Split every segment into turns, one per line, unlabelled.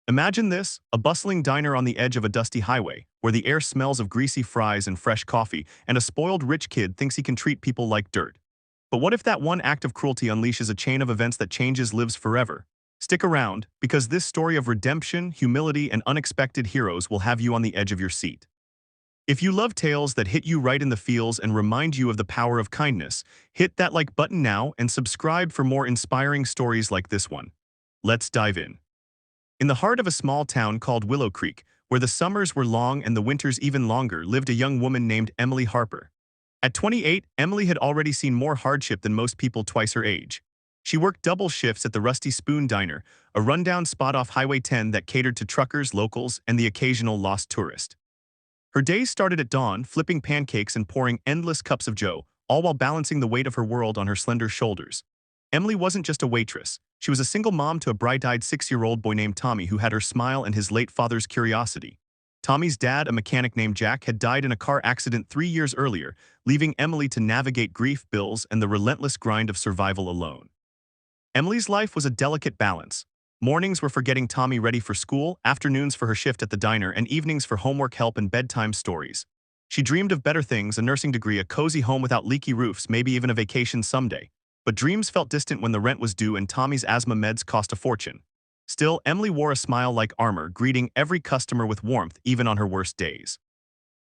Imagine this, a bustling diner on the edge of a dusty highway, where the air smells of greasy fries and fresh coffee, and a spoiled rich kid thinks he can treat people like dirt. But what if that one act of cruelty unleashes a chain of events that changes lives forever? Stick around, because this story of redemption, humility, and unexpected heroes will have you on the edge of your seat. If you love tales that hit you right in the feels and remind you of the power of kindness, hit that like button now and subscribe for more inspiring stories like this one. Let's dive in. In the heart of a small town called Willow Creek, where the summers were long and the winters even longer, lived a young woman named Emily Harper. At 28, Emily had already seen more hardship than most people twice her age. She worked double shifts at the Rusty Spoon Diner, a rundown spot off Highway 10 that catered to truckers, locals, and the occasional lost tourist. Her days started at dawn, flipping pancakes and pouring endless cups of joe, all while balancing the weight of her world on her slender shoulders. Emily wasn't just a waitress. She was a single mom to a bright-eyed 6-year-old boy named Tommy who had her smile and his late father's curiosity. Tommy's dad, a mechanic named Jack, had died in a car accident 3 years earlier, leaving Emily to navigate grief, bills, and the relentless grind of survival alone. Emily's life was a delicate balance. Mornings were for getting Tommy ready for school, afternoons for her shift at the diner, and evenings for homework help and bedtime stories. She dreamed of better things, a nursing degree, a cozy home without leaky roofs, maybe even a vacation someday. But dreams felt distant when the rent was due and Tommy's asthma meds cost a fortune. Still, Emily wore a smile like armor, greeting every customer with warmth, even on her worst days.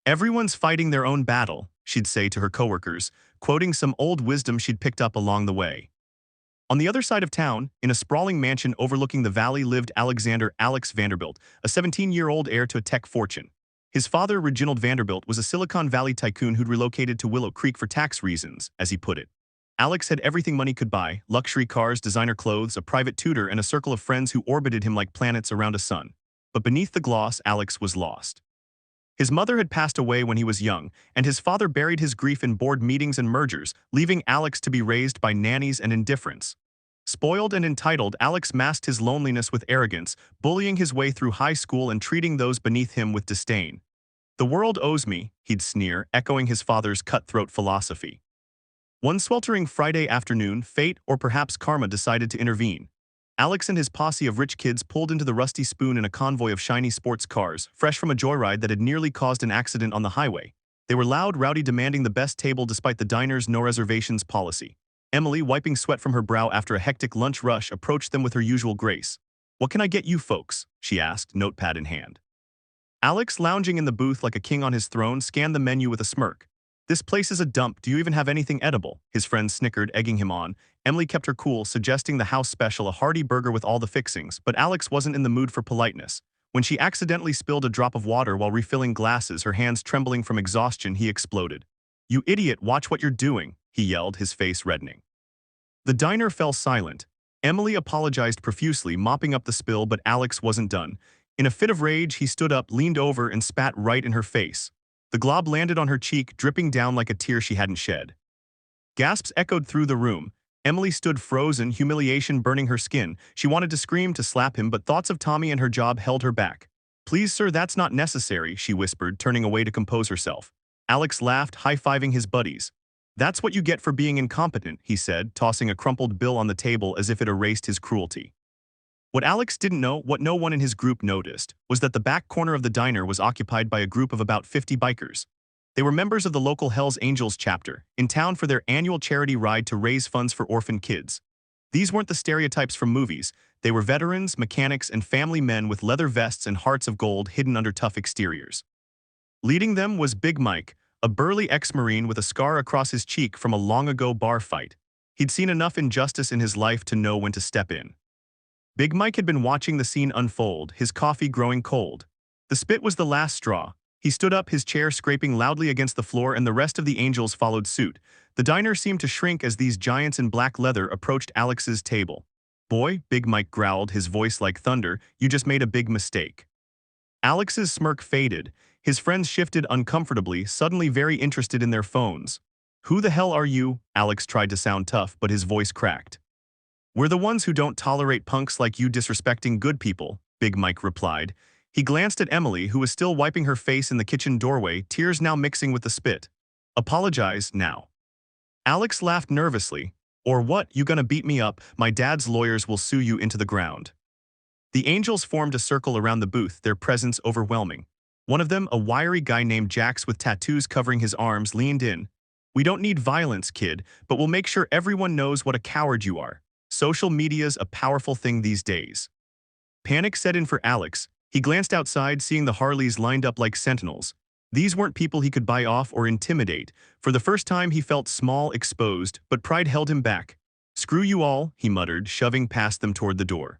"Everyone's fighting their own battle," she'd say to her coworkers, quoting some old wisdom she'd picked up along the way. On the other side of town, in a sprawling mansion overlooking the valley, lived Alexander Alex Vanderbilt, a 17-year-old heir to a tech fortune. His father, Reginald Vanderbilt, was a Silicon Valley tycoon who'd relocated to Willow Creek for tax reasons, as he put it. Alex had everything money could buy: luxury cars, designer clothes, a private tutor, and a circle of friends who orbited him like planets around a sun. But beneath the gloss, Alex was lost. His mother had passed away when he was young, and his father buried his grief in board meetings and mergers, leaving Alex to be raised by nannies and indifference. Spoiled and entitled, Alex masked his loneliness with arrogance, bullying his way through high school and treating those beneath him with disdain. "The world owes me," he'd sneer, echoing his father's cutthroat philosophy. One sweltering Friday afternoon, fate, or perhaps karma, decided to intervene. Alex and his posse of rich kids pulled into the Rusty Spoon in a convoy of shiny sports cars, fresh from a joyride that had nearly caused an accident on the highway. They were loud, rowdy, demanding the best table despite the diner's no reservations policy. Emily, wiping sweat from her brow after a hectic lunch rush, approached them with her usual grace. "What can I get you folks?" she asked, notepad in hand. Alex, lounging in the booth like a king on his throne, scanned the menu with a smirk. "This place is a dump. Do you even have anything edible?" his friend snickered, egging him on. Emily kept her cool, suggesting the house special, a hearty burger with all the fixings, but Alex wasn't in the mood for politeness. When she accidentally spilled a drop of water while refilling glasses, her hands trembling from exhaustion, he exploded. "You idiot, watch what you're doing," he yelled, his face reddening. The diner fell silent. Emily apologized profusely, mopping up the spill, but Alex wasn't done. In a fit of rage, he stood up, leaned over, and spat right in her face. The glob landed on her cheek, dripping down like a tear she hadn't shed. Gasps echoed through the room. Emily stood frozen, humiliation burning her skin. She wanted to scream, to slap him, but thoughts of Tommy and her job held her back. "Please, sir, that's not necessary," she whispered, turning away to compose herself. Alex laughed, high-fiving his buddies. "That's what you get for being incompetent," he said, tossing a crumpled bill on the table as if it erased his cruelty. What Alex didn't know, what no one in his group noticed, was that the back corner of the diner was occupied by a group of about 50 bikers. They were members of the local Hells Angels chapter, in town for their annual charity ride to raise funds for orphan kids. These weren't the stereotypes from movies. They were veterans, mechanics, and family men with leather vests and hearts of gold hidden under tough exteriors. Leading them was Big Mike, a burly ex-Marine with a scar across his cheek from a long-ago bar fight. He'd seen enough injustice in his life to know when to step in. Big Mike had been watching the scene unfold, his coffee growing cold. The spit was the last straw. He stood up, his chair scraping loudly against the floor, and the rest of the angels followed suit. The diner seemed to shrink as these giants in black leather approached Alex's table. "Boy," Big Mike growled, his voice like thunder, "you just made a big mistake." Alex's smirk faded. His friends shifted uncomfortably, suddenly very interested in their phones. "Who the hell are you?" Alex tried to sound tough, but his voice cracked. "We're the ones who don't tolerate punks like you disrespecting good people," Big Mike replied. He glanced at Emily, who was still wiping her face in the kitchen doorway, tears now mixing with the spit. "Apologize, now." Alex laughed nervously. "Or what, you gonna beat me up? My dad's lawyers will sue you into the ground." The angels formed a circle around the booth, their presence overwhelming. One of them, a wiry guy named Jax with tattoos covering his arms, leaned in. "We don't need violence, kid, but we'll make sure everyone knows what a coward you are. Social media's a powerful thing these days." Panic set in for Alex. He glanced outside, seeing the Harleys lined up like sentinels. These weren't people he could buy off or intimidate. For the first time, he felt small, exposed, but pride held him back. "Screw you all," he muttered, shoving past them toward the door.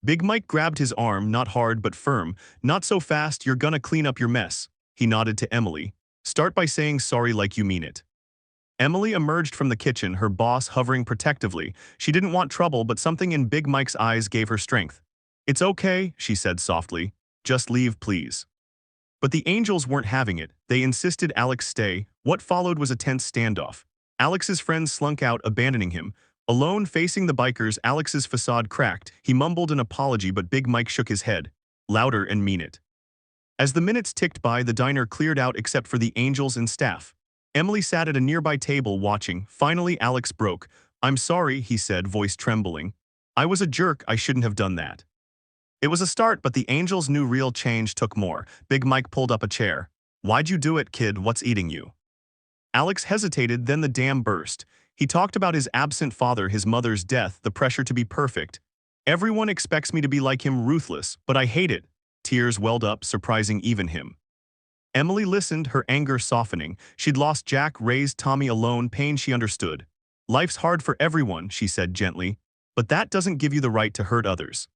Big Mike grabbed his arm, not hard but firm. "Not so fast, you're gonna clean up your mess." He nodded to Emily. "Start by saying sorry like you mean it." Emily emerged from the kitchen, her boss hovering protectively. She didn't want trouble, but something in Big Mike's eyes gave her strength. "It's okay," she said softly. "Just leave, please." But the angels weren't having it. They insisted Alex stay. What followed was a tense standoff. Alex's friends slunk out, abandoning him. Alone, facing the bikers, Alex's facade cracked. He mumbled an apology, but Big Mike shook his head. "Louder and mean it." As the minutes ticked by, the diner cleared out except for the angels and staff. Emily sat at a nearby table watching. Finally, Alex broke. "I'm sorry," he said, voice trembling. "I was a jerk, I shouldn't have done that." It was a start, but the angels knew real change took more. Big Mike pulled up a chair. "Why'd you do it, kid? What's eating you?" Alex hesitated, then the dam burst. He talked about his absent father, his mother's death, the pressure to be perfect. "Everyone expects me to be like him, ruthless, but I hate it." Tears welled up, surprising even him. Emily listened, her anger softening. She'd lost Jack, raised Tommy alone, pain she understood. "Life's hard for everyone," she said gently, "but that doesn't give you the right to hurt others."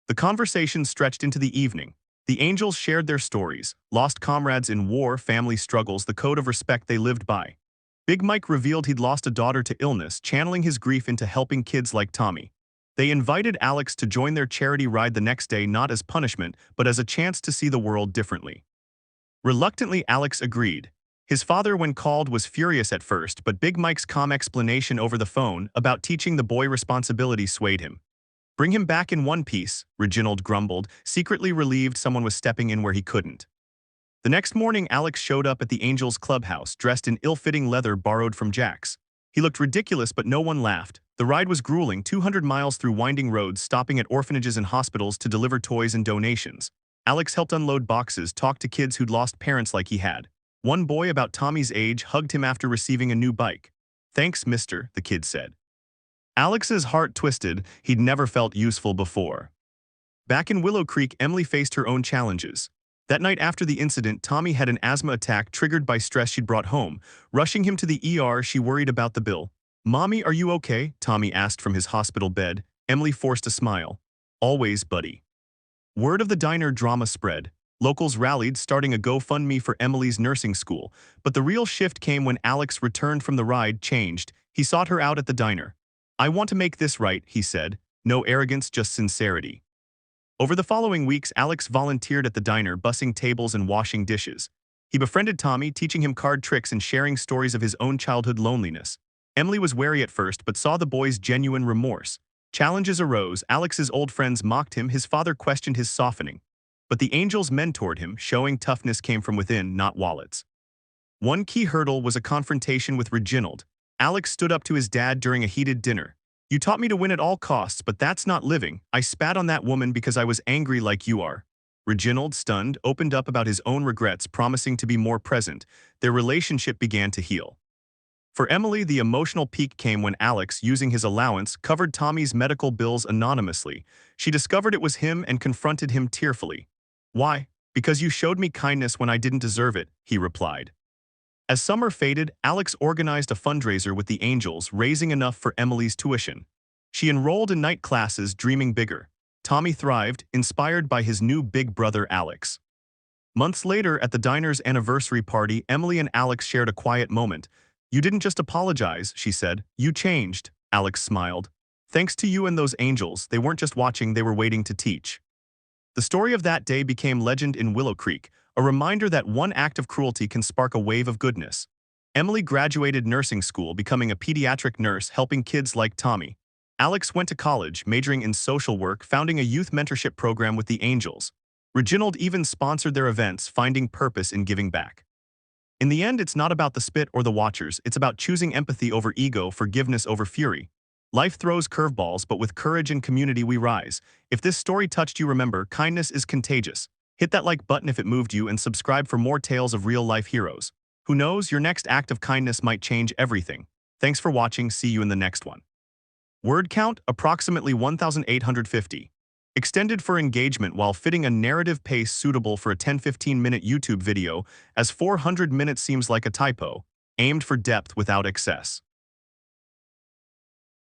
The conversation stretched into the evening. The angels shared their stories, lost comrades in war, family struggles, the code of respect they lived by. Big Mike revealed he'd lost a daughter to illness, channeling his grief into helping kids like Tommy. They invited Alex to join their charity ride the next day, not as punishment, but as a chance to see the world differently. Reluctantly, Alex agreed. His father, when called, was furious at first, but Big Mike's calm explanation over the phone about teaching the boy responsibility swayed him. "Bring him back in one piece," Reginald grumbled, secretly relieved someone was stepping in where he couldn't. The next morning, Alex showed up at the Angels' clubhouse, dressed in ill-fitting leather borrowed from Jack's. He looked ridiculous, but no one laughed. The ride was grueling, 200 miles through winding roads, stopping at orphanages and hospitals to deliver toys and donations. Alex helped unload boxes, talked to kids who'd lost parents like he had. One boy, about Tommy's age, hugged him after receiving a new bike. "Thanks, mister," the kid said. Alex's heart twisted. He'd never felt useful before. Back in Willow Creek, Emily faced her own challenges. That night after the incident, Tommy had an asthma attack triggered by stress she'd brought home. Rushing him to the ER, she worried about the bill. "Mommy, are you okay?" Tommy asked from his hospital bed. Emily forced a smile. "Always, buddy." Word of the diner drama spread. Locals rallied, starting a GoFundMe for Emily's nursing school. But the real shift came when Alex returned from the ride, changed. He sought her out at the diner. "I want to make this right," he said. No arrogance, just sincerity. Over the following weeks, Alex volunteered at the diner, bussing tables and washing dishes. He befriended Tommy, teaching him card tricks and sharing stories of his own childhood loneliness. Emily was wary at first, but saw the boy's genuine remorse. Challenges arose. Alex's old friends mocked him, his father questioned his softening. But the angels mentored him, showing toughness came from within, not wallets. One key hurdle was a confrontation with Reginald. Alex stood up to his dad during a heated dinner. "You taught me to win at all costs, but that's not living. I spat on that woman because I was angry like you are." Reginald, stunned, opened up about his own regrets, promising to be more present. Their relationship began to heal. For Emily, the emotional peak came when Alex, using his allowance, covered Tommy's medical bills anonymously. She discovered it was him and confronted him tearfully. "Why? Because you showed me kindness when I didn't deserve it," he replied. As summer faded, Alex organized a fundraiser with the angels, raising enough for Emily's tuition. She enrolled in night classes, dreaming bigger. Tommy thrived, inspired by his new big brother Alex. Months later, at the diner's anniversary party, Emily and Alex shared a quiet moment. "You didn't just apologize," she said. "You changed." Alex smiled. "Thanks to you and those angels, they weren't just watching, they were waiting to teach." The story of that day became legend in Willow Creek, a reminder that one act of cruelty can spark a wave of goodness. Emily graduated nursing school, becoming a pediatric nurse, helping kids like Tommy. Alex went to college, majoring in social work, founding a youth mentorship program with the Angels. Reginald even sponsored their events, finding purpose in giving back. In the end, it's not about the spit or the watchers, it's about choosing empathy over ego, forgiveness over fury. Life throws curveballs, but with courage and community we rise. If this story touched you, remember, kindness is contagious. Hit that like button if it moved you and subscribe for more tales of real-life heroes. Who knows, your next act of kindness might change everything. Thanks for watching, see you in the next one. Word count, approximately 1,850. Extended for engagement while fitting a narrative pace suitable for a 10-15-minute YouTube video, as 400 minutes seems like a typo. Aimed for depth without excess.